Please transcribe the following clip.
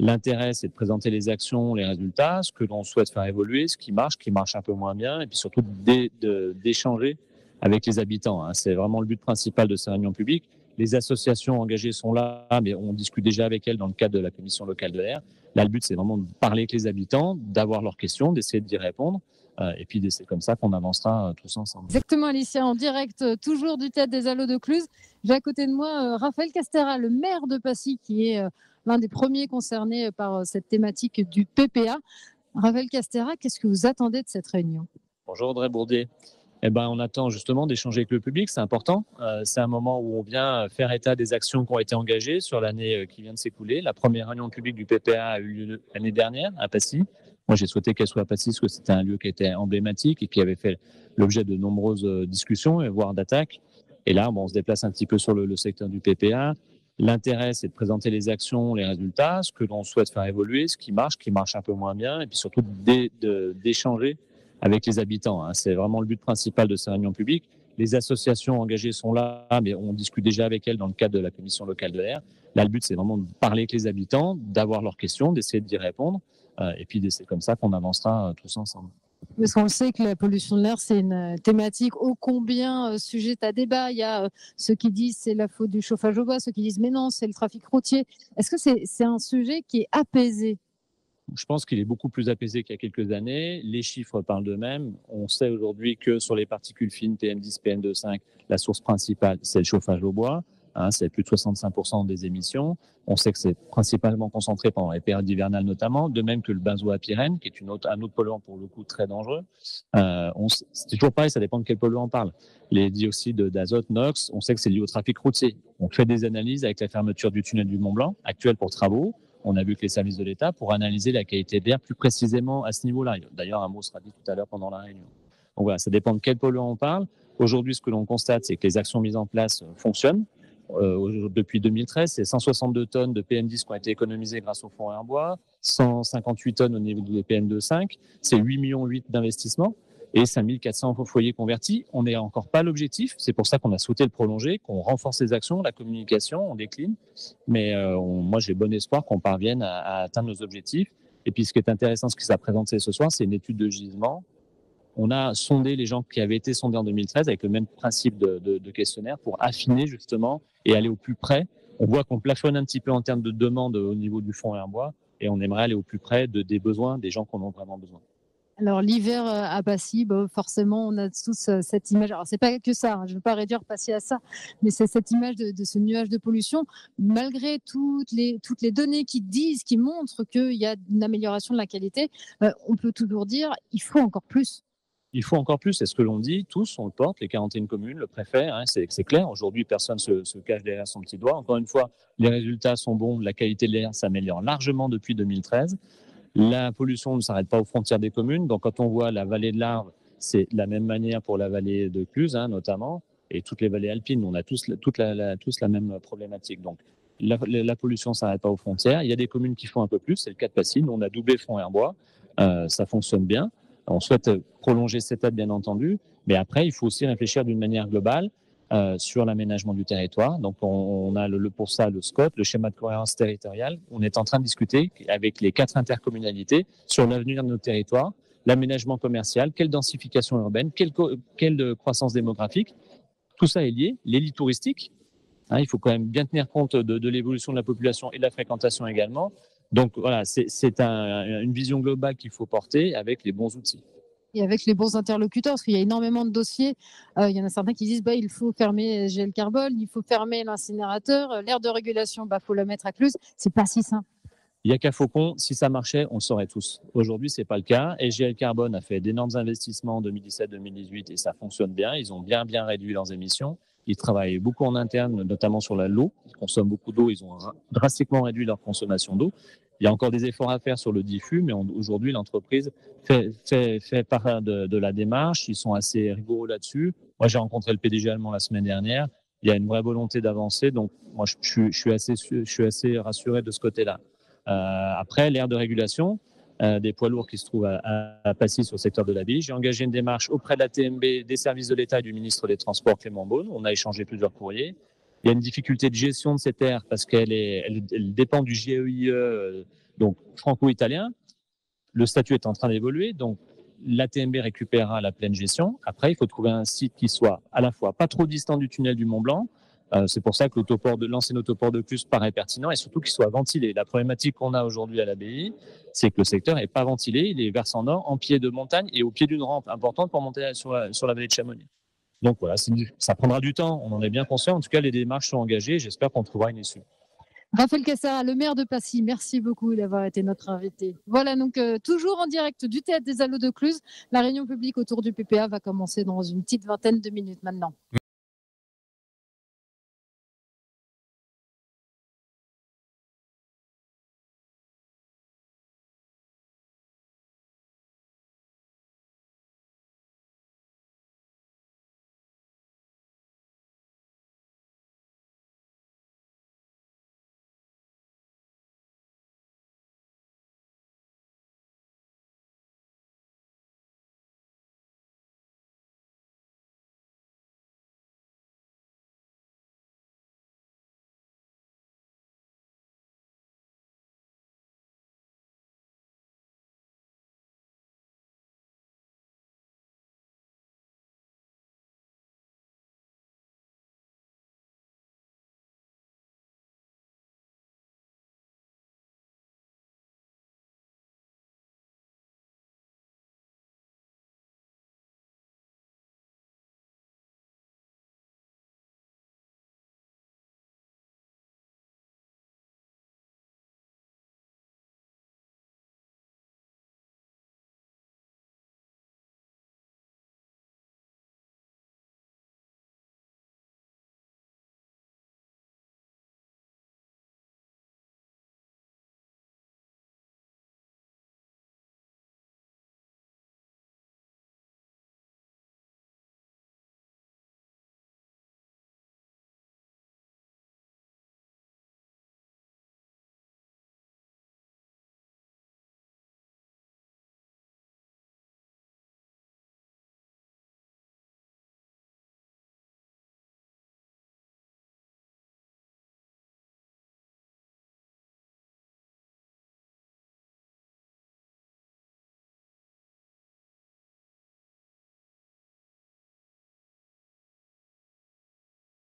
L'intérêt, c'est de présenter les actions, les résultats, ce que l'on souhaite faire évoluer, ce qui marche un peu moins bien, et puis surtout d'échanger avec les habitants. C'est vraiment le but principal de ces réunions publiques. Les associations engagées sont là, mais on discute déjà avec elles dans le cadre de la commission locale de l'air. Là, le but, c'est vraiment de parler avec les habitants, d'avoir leurs questions, d'essayer d'y répondre. Et puis, c'est comme ça qu'on avancera tous ensemble. Exactement, Alicia, en direct, toujours du Théâtre des Allos de Cluse. J'ai à côté de moi Raphaël Castera, le maire de Passy, qui est l'un des premiers concernés par cette thématique du PPA. Raphaël Castera, qu'est-ce que vous attendez de cette réunion ? Bonjour Audrey Bourdier. On attend justement d'échanger avec le public, c'est important. C'est un moment où on vient faire état des actions qui ont été engagées sur l'année qui vient de s'écouler. La première réunion publique du PPA a eu lieu l'année dernière à Passy. Moi, j'ai souhaité qu'elle soit à Passy parce que c'était un lieu qui était emblématique et qui avait fait l'objet de nombreuses discussions, voire d'attaques. Et là, on se déplace un petit peu sur le secteur du PPA. L'intérêt, c'est de présenter les actions, les résultats, ce que l'on souhaite faire évoluer, ce qui marche un peu moins bien, et puis surtout d'échanger avec les habitants. C'est vraiment le but principal de ces réunions publiques. Les associations engagées sont là, mais on discute déjà avec elles dans le cadre de la commission locale de l'air. Là, le but, c'est vraiment de parler avec les habitants, d'avoir leurs questions, d'essayer d'y répondre. Et puis, c'est comme ça qu'on avancera tous ensemble. Parce qu'on le sait que la pollution de l'air, c'est une thématique ô combien sujette à débat. Il y a ceux qui disent c'est la faute du chauffage au bois, ceux qui disent mais non, c'est le trafic routier. Est-ce que c'est un sujet qui est apaisé ? Je pense qu'il est beaucoup plus apaisé qu'il y a quelques années. Les chiffres parlent d'eux-mêmes. On sait aujourd'hui que sur les particules fines PM10, PM2,5, la source principale, c'est le chauffage au bois. C'est plus de 65% des émissions. On sait que c'est principalement concentré pendant les périodes hivernales notamment, de même que le benzoapyrène, qui est un autre polluant pour le coup très dangereux. C'est toujours pareil, ça dépend de quel polluant on parle. Les dioxydes d'azote, NOx, on sait que c'est lié au trafic routier. On fait des analyses avec la fermeture du tunnel du Mont Blanc, actuel pour travaux. On a vu que les services de l'État pour analyser la qualité d'air plus précisément à ce niveau-là. D'ailleurs, un mot sera dit tout à l'heure pendant la réunion. Donc voilà, ça dépend de quel polluant on parle. Aujourd'hui, ce que l'on constate, c'est que les actions mises en place fonctionnent. Depuis 2013, c'est 162 tonnes de PM10 qui ont été économisées grâce au fonds Airbois, 158 tonnes au niveau des PM2,5, c'est 8,8 millions d'investissements et 5400 foyers convertis. On n'est encore pas à l'objectif, c'est pour ça qu'on a souhaité le prolonger, qu'on renforce les actions, la communication, on décline, mais moi j'ai bon espoir qu'on parvienne à atteindre nos objectifs. Et puis ce qui est intéressant, ce qui s'est présenté ce soir, c'est une étude de gisement. On a sondé les gens qui avaient été sondés en 2013 avec le même principe de questionnaire pour affiner justement et aller au plus près. On voit qu'on plafonne un petit peu en termes de demande au niveau du fonds Airbois et on aimerait aller au plus près des besoins des gens qui en ont vraiment besoin. Alors l'hiver à Passy, forcément, on a tous cette image. Alors c'est pas que ça, je ne veux pas réduire Passy à ça, mais c'est cette image de ce nuage de pollution. Malgré toutes les données qui montrent qu'il y a une amélioration de la qualité, on peut toujours dire il faut encore plus. Il faut encore plus, c'est ce que l'on dit, tous, on le porte, les 41 communes, le préfet, c'est clair. Aujourd'hui, personne se cache derrière son petit doigt. Encore une fois, les résultats sont bons, la qualité de l'air s'améliore largement depuis 2013. La pollution ne s'arrête pas aux frontières des communes. Donc, quand on voit la vallée de l'Arve, c'est de la même manière pour la vallée de Cluse, notamment, et toutes les vallées alpines. On a tous la même problématique. Donc, la pollution ne s'arrête pas aux frontières. Il y a des communes qui font un peu plus. C'est le cas de Passy. On a doublé fonds Airbois. Ça fonctionne bien. On souhaite prolonger cette étape, bien entendu. Mais après, il faut aussi réfléchir d'une manière globale sur l'aménagement du territoire. Donc, on a pour ça le SCOT, le schéma de cohérence territoriale. On est en train de discuter avec les 4 intercommunalités sur l'avenir de nos territoires, l'aménagement commercial, quelle densification urbaine, quelle croissance démographique. Tout ça est lié. L'élite touristique, il faut quand même bien tenir compte de l'évolution de la population et de la fréquentation également. Donc voilà, c'est une vision globale qu'il faut porter avec les bons outils. Et avec les bons interlocuteurs, parce qu'il y a énormément de dossiers. Il y en a certains qui disent il faut fermer GL Carbone, il faut fermer l'incinérateur, l'aire de régulation, faut la mettre à Cluse. C'est pas si simple. Il n'y a qu'à Faucon, si ça marchait, on le saurait tous. Aujourd'hui, c'est pas le cas. Et GL Carbone a fait d'énormes investissements en 2017-2018 et ça fonctionne bien. Ils ont bien réduit leurs émissions. Ils travaillent beaucoup en interne, notamment sur l'eau. Ils consomment beaucoup d'eau. Ils ont drastiquement réduit leur consommation d'eau. Il y a encore des efforts à faire sur le diffus, mais aujourd'hui, l'entreprise fait part de la démarche. Ils sont assez rigoureux là-dessus. Moi, j'ai rencontré le PDG allemand la semaine dernière. Il y a une vraie volonté d'avancer. Donc, moi, je suis assez rassuré de ce côté-là. Après, l'aire de régulation des poids lourds qui se trouvent à Passy sur le secteur de la ville. J'ai engagé une démarche auprès de la TMB, des services de l'État et du ministre des Transports Clément Beaune. On a échangé plusieurs courriers. Il y a une difficulté de gestion de cette aire parce qu'elle dépend du GEIE Donc, franco-italien, le statut est en train d'évoluer. Donc, l'ATMB récupérera la pleine gestion. Après, il faut trouver un site qui soit à la fois pas trop distant du tunnel du Mont Blanc. C'est pour ça que l'ancien autoport de Cluse paraît pertinent et surtout qu'il soit ventilé. La problématique qu'on a aujourd'hui à l'abbaye, c'est que le secteur n'est pas ventilé. Il est versant nord, en pied de montagne et au pied d'une rampe importante pour monter sur la vallée de Chamonix. Donc voilà, ça prendra du temps. On en est bien conscient. En tout cas, les démarches sont engagées. J'espère qu'on trouvera une issue. Raphaël Cassara, le maire de Passy, merci beaucoup d'avoir été notre invité. Voilà, donc toujours en direct du Théâtre des Allos de Cluse. La réunion publique autour du PPA va commencer dans une petite vingtaine de minutes maintenant.